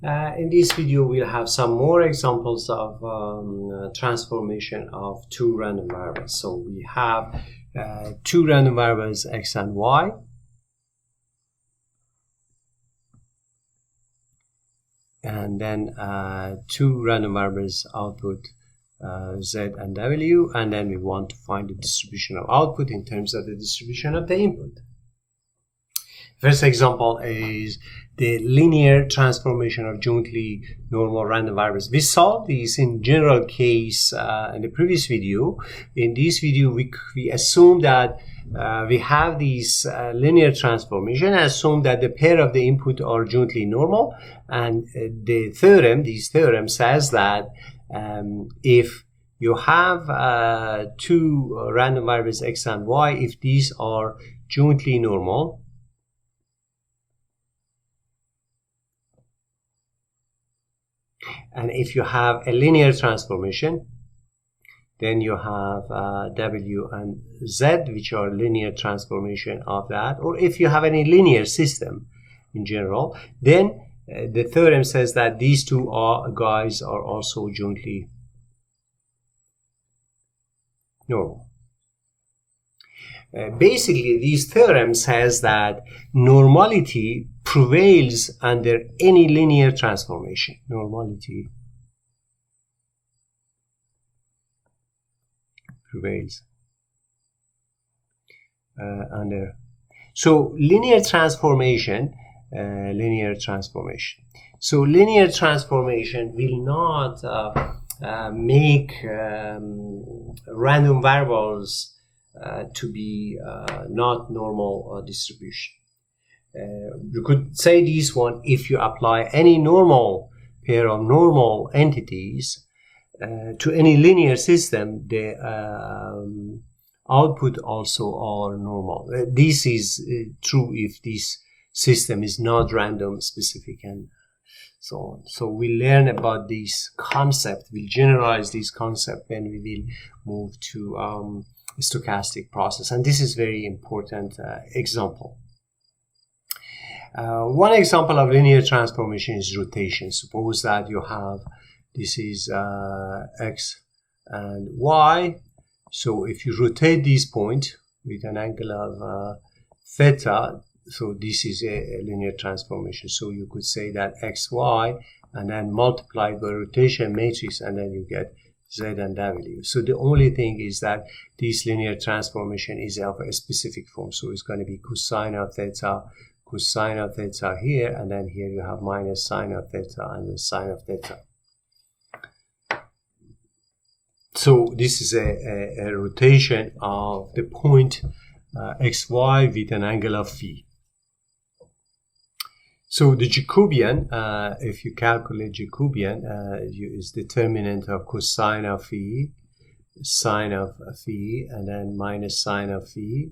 In this video, we'll have some more examples of transformation of two random variables. So we have two random variables x and y. And then two random variables output z and w, and then we want to find the distribution of output in terms of the distribution of the input. First example is the linear transformation of jointly normal random variables. We solved this in general case in the previous video. In this video, we assume that we have this linear transformation, assume that the pair of the input are jointly normal, and this theorem says that if you have two random variables x and y, if these are jointly normal, and if you have a linear transformation, then you have w and z, which are linear transformation of that. Or if you have any linear system in general, then the theorem says that these two guys are also jointly normal. Basically, this theorem says that normality prevails under any linear transformation. Normality prevails under. So linear transformation. So linear transformation will not make random variables to be not normal distribution. You could say this one: if you apply any normal pair of normal entities to any linear system, the output also are normal. This is true if this system is not random, specific, and so on. So we learn about this concept, we'll generalize this concept when we will move to stochastic process, and this is very important example. One example of linear transformation is rotation. Suppose that you have, this is x and y. So if you rotate this point with an angle of theta, so this is a linear transformation. So you could say that xy and then multiplied by rotation matrix, and then you get z and w. So the only thing is that this linear transformation is of a specific form. So it's going to be cosine of theta here, and then here you have minus sine of theta and then sine of theta. So this is a rotation of the point xy with an angle of phi. So the Jacobian, if you calculate Jacobian, is determinant of cosine of phi, sine of phi, and then minus sine of phi,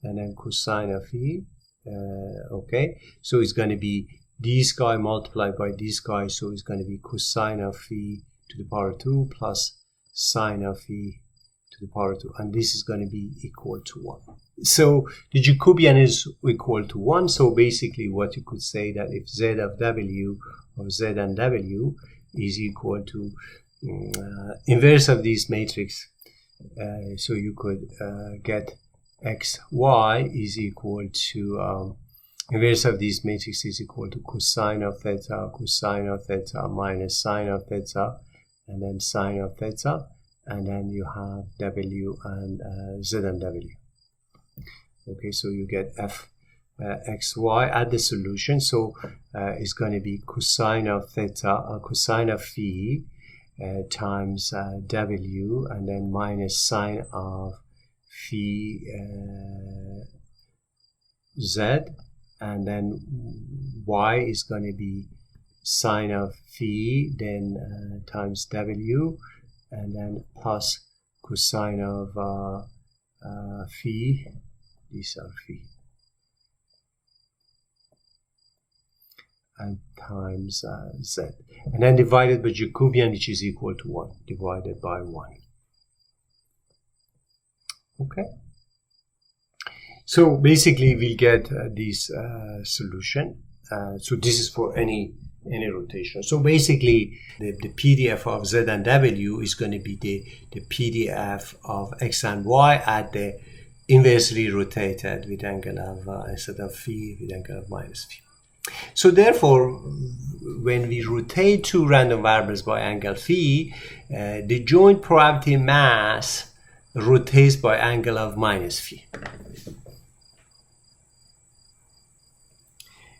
and then cosine of phi. Okay, so it's going to be this guy multiplied by this guy, so it's going to be cosine of phi to the power 2 plus sine of phi to the power 2, and this is going to be equal to 1. So the Jacobian is equal to 1. So basically what you could say that if z of w or z and w is equal to inverse of this matrix, so you could get xy is equal to inverse of this matrix is equal to cosine of theta minus sine of theta, and then sine of theta, and then you have w and z and w. Okay, so you get f xy at the solution. So it's going to be cosine of theta, cosine of phi times w, and then minus sine of phi z, and then y is going to be sine of phi, then times w, and then plus cosine of phi, these are phi, and times z, and then divided by Jacobian, which is equal to 1, divided by 1. Okay, so basically we get this solution. So this is for any any rotation. So basically, the PDF of Z and W is going to be the PDF of X and Y at the inversely rotated with angle of instead of phi with angle of minus phi. So therefore, when we rotate two random variables by angle phi, the joint probability mass rotates by angle of minus phi.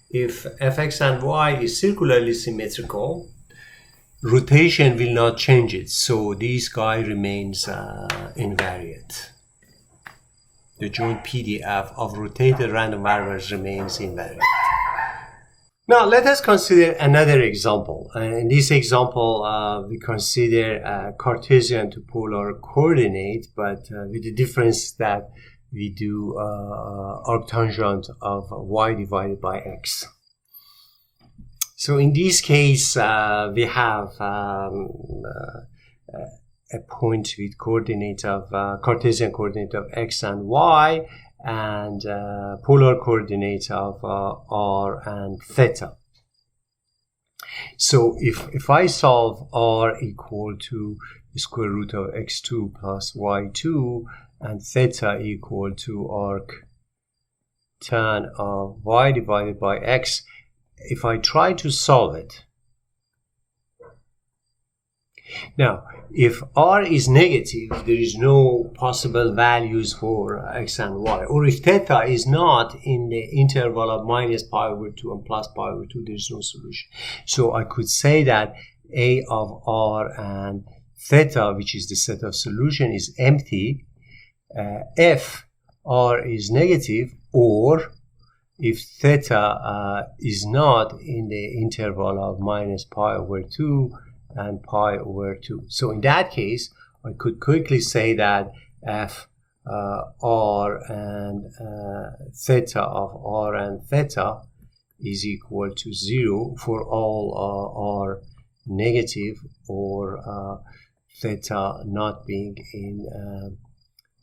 If fx and y is circularly symmetrical, rotation will not change it, so this guy remains invariant. The joint PDF of rotated random variables remains invariant. Now let us consider another example. In this example, we consider Cartesian to polar coordinate, but with the difference that we do arctangent of y divided by x. So in this case, we have a point with coordinate of Cartesian coordinate of x and y, and polar coordinate of r and theta. So if I solve r equal to the square root of x2 plus y2 and theta equal to arc tan of y divided by x, if I try to solve it, now if r is negative, there is no possible values for x and y, or if theta is not in the interval of minus pi over 2 and plus pi over 2, there is no solution. So I could say that A of r and theta, which is the set of solution, is empty if r is negative, or if theta is not in the interval of minus pi over 2 and pi over 2. So in that case, I could quickly say that f r and theta of r and theta is equal to 0 for all r negative, or theta not being in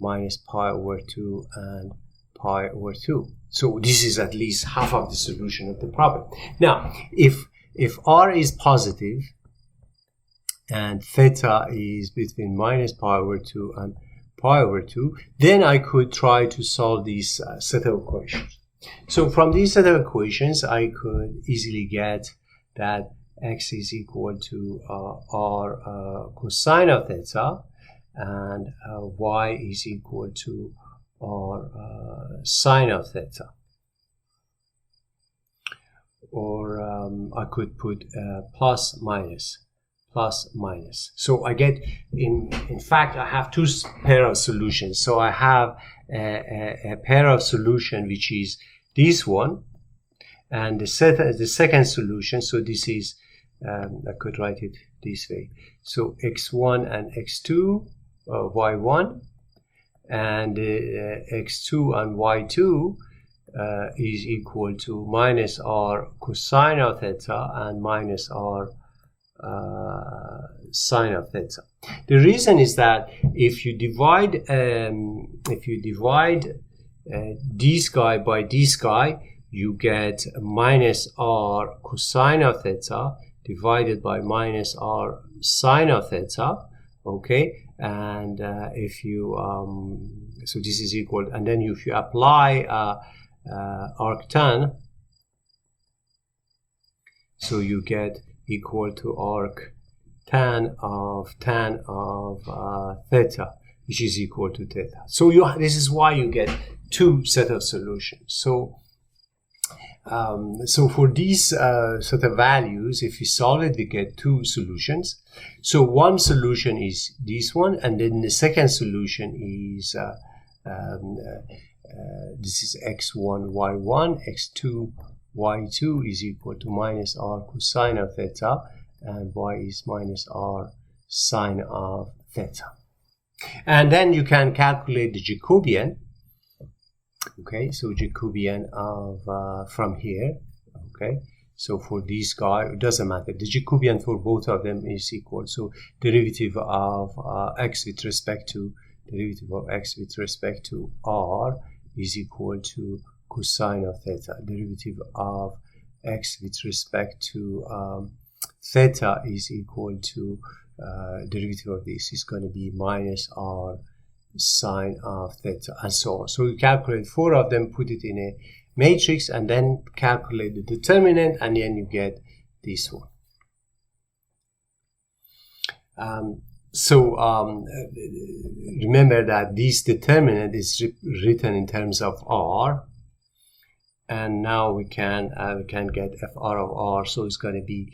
minus pi over 2 and pi over 2. So this is at least half of the solution of the problem. Now, if r is positive and theta is between minus pi over 2 and pi over 2, then I could try to solve this set of equations. So from these set of equations, I could easily get that x is equal to r cosine of theta, and y is equal to r sine of theta. Or I could put plus minus. So I get, in fact, I have two pair of solutions. So I have a pair of solution which is this one, and the second solution. So this is, I could write it this way. So x1 and x2, y1, and x2 and y2 is equal to minus r cosine of theta and minus r sine of theta. The reason is that if you divide this guy by this guy, you get minus r cosine of theta divided by minus r sine of theta. Okay, and if you so this is equal, and then if you apply arctan, so you get equal to arc tan of theta, which is equal to theta. So this is why you get two set of solutions. So so for these set of values, if we solve it, we get two solutions. So one solution is this one, and then the second solution is this is x1 y1, x2 y2 is equal to minus r cosine of theta, and y is minus r sine of theta. And then you can calculate the Jacobian. Okay, so Jacobian of from here. Okay, so for this guy, it doesn't matter. The Jacobian for both of them is equal. So derivative of x with respect to r is equal to cosine of theta. Derivative of x with respect to theta is equal to derivative of this is going to be minus r sine of theta, and so on. So we calculate 4 of them, put it in a matrix, and then calculate the determinant, and then you get this one. Remember that this determinant is written in terms of r, and now we can get fr of r. So it's going to be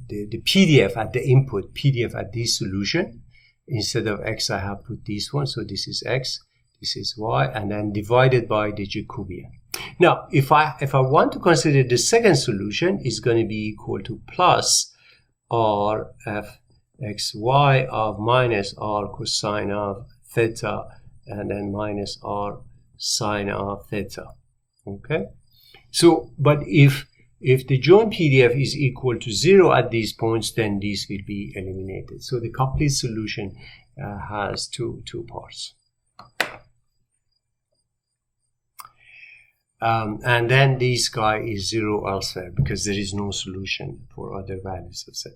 the PDF at the input, PDF at this solution. Instead of x, I have put this one. So this is x, this is y, and then divided by the Jacobian. Now, if I want to consider the second solution, it's going to be equal to plus r f x y of minus r cosine of theta, and then minus r sine of theta. Okay. So, but if the joint PDF is equal to 0 at these points, then these will be eliminated. So the complete solution has two parts. And then this guy is 0 elsewhere because there is no solution for other values of z.